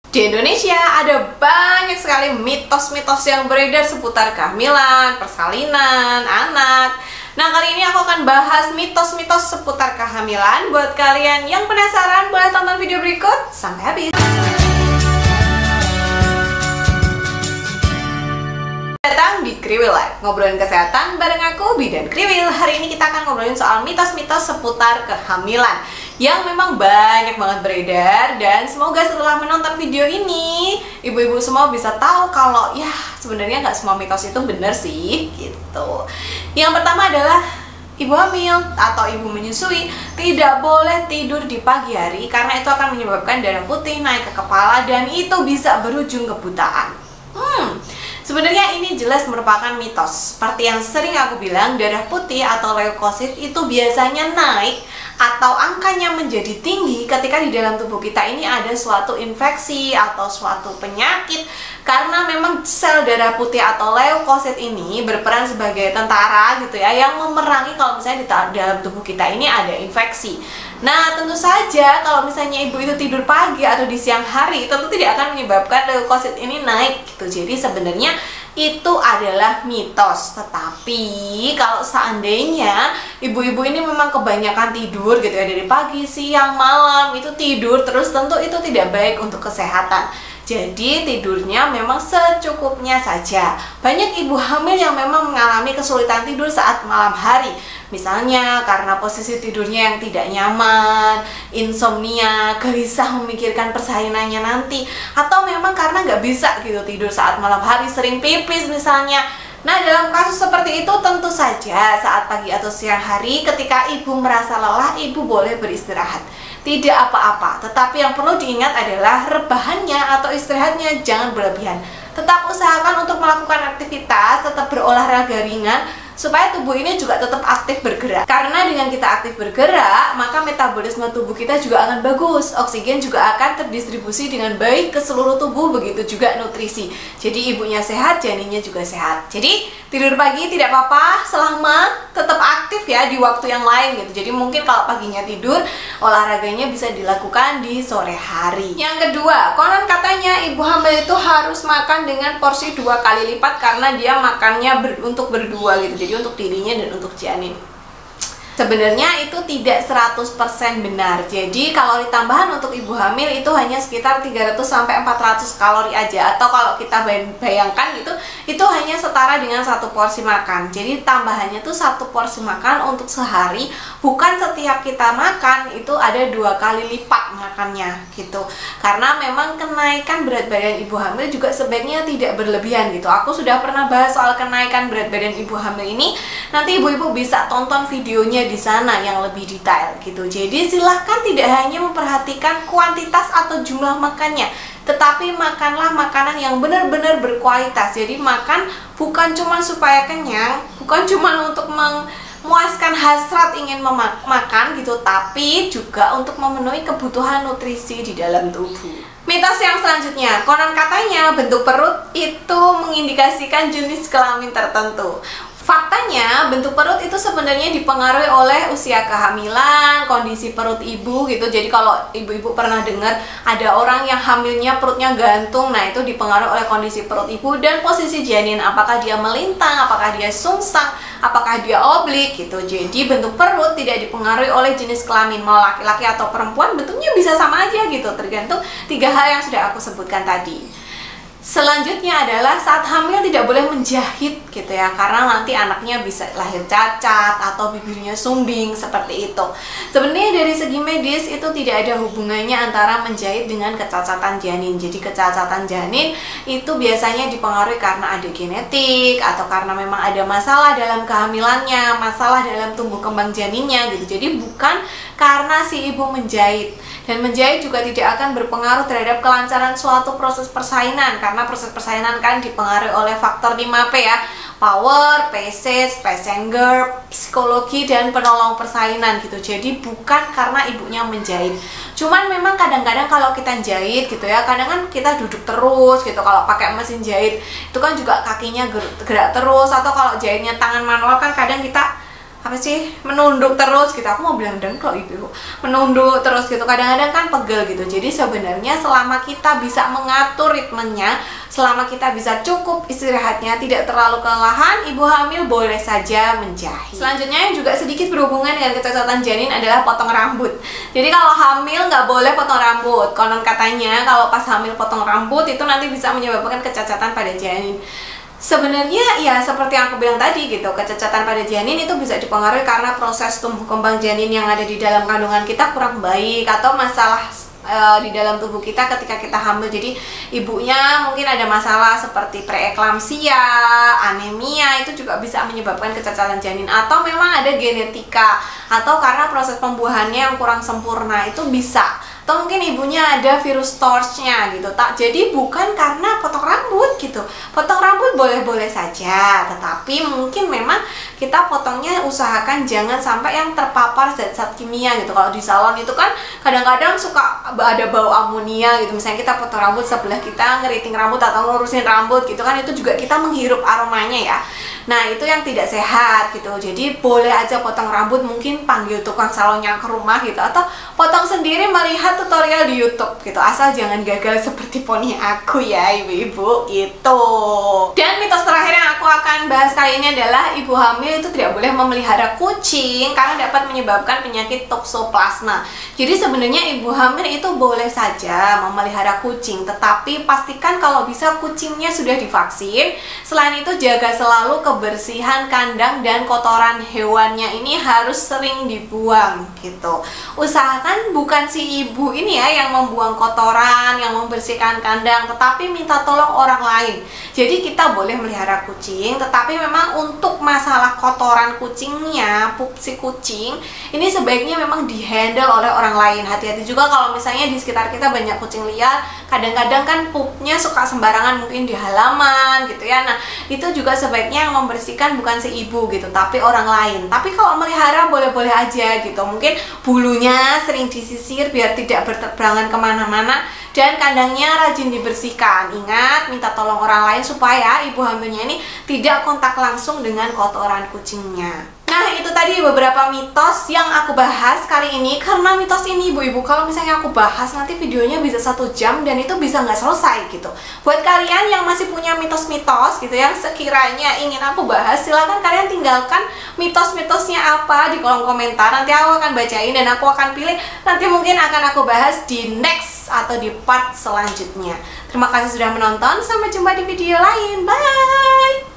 Di Indonesia ada banyak sekali mitos-mitos yang beredar seputar kehamilan, persalinan, anak. Nah, kali ini aku akan bahas mitos-mitos seputar kehamilan. Buat kalian yang penasaran, boleh tonton video berikut sampai habis. Datang di Kriwil Live, ngobrolin kesehatan bareng aku, Bidan Kriwil. Hari ini kita akan ngobrolin soal mitos-mitos seputar kehamilan yang memang banyak banget beredar. Dan semoga setelah menonton video ini, ibu-ibu semua bisa tahu kalau ya sebenarnya nggak semua mitos itu benar sih, gitu. Yang pertama adalah ibu hamil atau ibu menyusui tidak boleh tidur di pagi hari karena itu akan menyebabkan darah putih naik ke kepala dan itu bisa berujung kebutaan. Sebenarnya ini jelas merupakan mitos. Seperti yang sering aku bilang, darah putih atau leukosit itu biasanya naik atau angkanya menjadi tinggi ketika di dalam tubuh kita ini ada suatu infeksi atau suatu penyakit. Karena memang sel darah putih atau leukosit ini berperan sebagai tentara gitu ya, yang memerangi kalau misalnya di dalam tubuh kita ini ada infeksi. Nah, tentu saja kalau misalnya ibu itu tidur pagi atau di siang hari, tentu tidak akan menyebabkan leukosit ini naik gitu. Jadi sebenarnya itu adalah mitos. Tetapi kalau seandainya ibu-ibu ini memang kebanyakan tidur gitu ya, dari pagi, siang, malam itu tidur terus, tentu itu tidak baik untuk kesehatan. Jadi tidurnya memang secukupnya saja. Banyak ibu hamil yang memang mengalami kesulitan tidur saat malam hari. Misalnya karena posisi tidurnya yang tidak nyaman, insomnia, gelisah memikirkan persalinannya nanti, atau memang karena nggak bisa gitu tidur saat malam hari, sering pipis misalnya. Nah, dalam kasus seperti itu tentu saja saat pagi atau siang hari ketika ibu merasa lelah, ibu boleh beristirahat. Tidak apa-apa, tetapi yang perlu diingat adalah rebahannya atau istirahatnya jangan berlebihan. Tetap usahakan untuk melakukan aktivitas, tetap berolahraga ringan supaya tubuh ini juga tetap aktif bergerak. Karena dengan kita aktif bergerak, maka metabolisme tubuh kita juga akan bagus. Oksigen juga akan terdistribusi dengan baik ke seluruh tubuh, begitu juga nutrisi. Jadi ibunya sehat, janinnya juga sehat. Jadi tidur pagi tidak apa-apa selama tetap aktif ya di waktu yang lain gitu. Jadi mungkin kalau paginya tidur, olahraganya bisa dilakukan di sore hari. Yang kedua, konon katanya ibu hamil itu harus makan dengan porsi 2 kali lipat karena dia makannya untuk berdua gitu. Jadi untuk dirinya dan untuk janin. Sebenarnya itu tidak 100% benar. Jadi kalori tambahan untuk ibu hamil itu hanya sekitar 300 sampai 400 kalori aja. Atau kalau kita bayangkan gitu, itu hanya setara dengan 1 porsi makan. Jadi tambahannya tuh 1 porsi makan untuk sehari, bukan setiap kita makan itu ada 2 kali lipat makannya gitu. Karena memang kenaikan berat badan ibu hamil juga sebaiknya tidak berlebihan gitu. Aku sudah pernah bahas soal kenaikan berat badan ibu hamil ini. Nanti ibu-ibu bisa tonton videonya di sana yang lebih detail gitu. Jadi silahkan tidak hanya memperhatikan kuantitas atau jumlah makannya, tetapi makanlah makanan yang benar-benar berkualitas. Jadi makan bukan cuma supaya kenyang, bukan cuma untuk memuaskan hasrat ingin makan gitu, tapi juga untuk memenuhi kebutuhan nutrisi di dalam tubuh. Mitos yang selanjutnya, konon katanya bentuk perut itu mengindikasikan jenis kelamin tertentu. Faktanya, bentuk perut itu sebenarnya dipengaruhi oleh usia kehamilan, kondisi perut ibu gitu. Jadi kalau ibu-ibu pernah dengar ada orang yang hamilnya perutnya gantung, nah itu dipengaruhi oleh kondisi perut ibu dan posisi janin. Apakah dia melintang, apakah dia sungsang, apakah dia oblik gitu. Jadi bentuk perut tidak dipengaruhi oleh jenis kelamin, mau laki-laki atau perempuan, bentuknya bisa sama aja gitu, tergantung 3 hal yang sudah aku sebutkan tadi. Selanjutnya adalah saat hamil tidak boleh menjahit gitu ya, karena nanti anaknya bisa lahir cacat atau bibirnya sumbing seperti itu. Sebenarnya dari segi medis itu tidak ada hubungannya antara menjahit dengan kecacatan janin. Jadi kecacatan janin itu biasanya dipengaruhi karena ada genetik atau karena memang ada masalah dalam kehamilannya, masalah dalam tumbuh kembang janinnya gitu. Jadi bukan karena si ibu menjahit. Dan menjahit juga tidak akan berpengaruh terhadap kelancaran suatu proses persalinan, karena proses persalinan kan dipengaruhi oleh faktor 5P ya, power, passage, passenger, psikologi, dan penolong persalinan gitu. Jadi bukan karena ibunya menjahit. Cuman memang kadang-kadang kalau kita jahit gitu ya, kadang kan kita duduk terus gitu. Kalau pakai mesin jahit itu kan juga kakinya gerak terus, atau kalau jahitnya tangan manual kan kadang kita apa sih, menunduk terus gitu. Aku mau bilang dengklok ibu, menunduk terus gitu, kadang-kadang kan pegel gitu. Jadi sebenarnya selama kita bisa mengatur ritmenya, selama kita bisa cukup istirahatnya, tidak terlalu kelelahan, ibu hamil boleh saja menjahit. Selanjutnya yang juga sedikit berhubungan dengan kecacatan janin adalah potong rambut. Jadi kalau hamil nggak boleh potong rambut. Konon katanya kalau pas hamil potong rambut itu nanti bisa menyebabkan kecacatan pada janin. Sebenarnya ya seperti yang aku bilang tadi gitu, kecacatan pada janin itu bisa dipengaruhi karena proses tumbuh kembang janin yang ada di dalam kandungan kita kurang baik, atau masalah di dalam tubuh kita ketika kita hamil. Jadi ibunya mungkin ada masalah seperti preeklamsia, anemia, itu juga bisa menyebabkan kecacatan janin. Atau memang ada genetika, atau karena proses pembuahannya yang kurang sempurna, itu bisa. Atau mungkin ibunya ada virus torchnya gitu. Jadi bukan karena potong rambut gitu. Potong rambut boleh-boleh saja, tetapi mungkin memang kita potongnya usahakan jangan sampai yang terpapar zat-zat kimia gitu. Kalau di salon itu kan kadang-kadang suka ada bau amonia gitu. Misalnya kita potong rambut, sebelah kita ngeriting rambut atau ngurusin rambut gitu kan, itu juga kita menghirup aromanya ya. Nah itu yang tidak sehat gitu. Jadi boleh aja potong rambut, mungkin panggil tukang salonnya ke rumah gitu, atau potong sendiri melihat tutorial di YouTube gitu. Asal jangan gagal seperti poni aku ya ibu-ibu itu. Dan mitos terakhir yang aku akan bahas kali ini adalah ibu hamil itu tidak boleh memelihara kucing karena dapat menyebabkan penyakit toksoplasma. Jadi sebenarnya ibu hamil itu boleh saja memelihara kucing, tetapi pastikan kalau bisa kucingnya sudah divaksin. Selain itu jaga selalu kebersihan kandang dan kotoran hewannya ini harus sering dibuang gitu. Usahakan bukan si ibu ini ya yang membuang kotoran, yang membersihkan kandang, tetapi minta tolong orang lain. Jadi kita boleh melihara kucing, tetapi memang untuk masalah kotoran kucingnya, pup si kucing, ini sebaiknya memang dihandle oleh orang lain. Hati-hati juga kalau misalnya di sekitar kita banyak kucing liar, kadang-kadang kan pupnya suka sembarangan mungkin di halaman gitu ya. Nah itu juga sebaiknya yang membersihkan bukan si ibu gitu, tapi orang lain. Tapi kalau melihara boleh-boleh aja gitu. Mungkin bulunya sering disisir biar tidak berterbangan kemana-mana, dan kandangnya rajin dibersihkan. Ingat, minta tolong orang lain supaya ibu hamilnya ini tidak kontak langsung dengan kotoran kucingnya. Nah itu tadi beberapa mitos yang aku bahas kali ini. Karena mitos ini ibu-ibu, kalau misalnya aku bahas nanti videonya bisa 1 jam dan itu bisa nggak selesai gitu. Buat kalian yang masih punya mitos-mitos gitu yang sekiranya ingin aku bahas, silahkan kalian tinggalkan mitos-mitosnya apa di kolom komentar. Nanti aku akan bacain dan aku akan pilih, nanti mungkin akan aku bahas di next atau di part selanjutnya. Terima kasih sudah menonton, sampai jumpa di video lain, bye.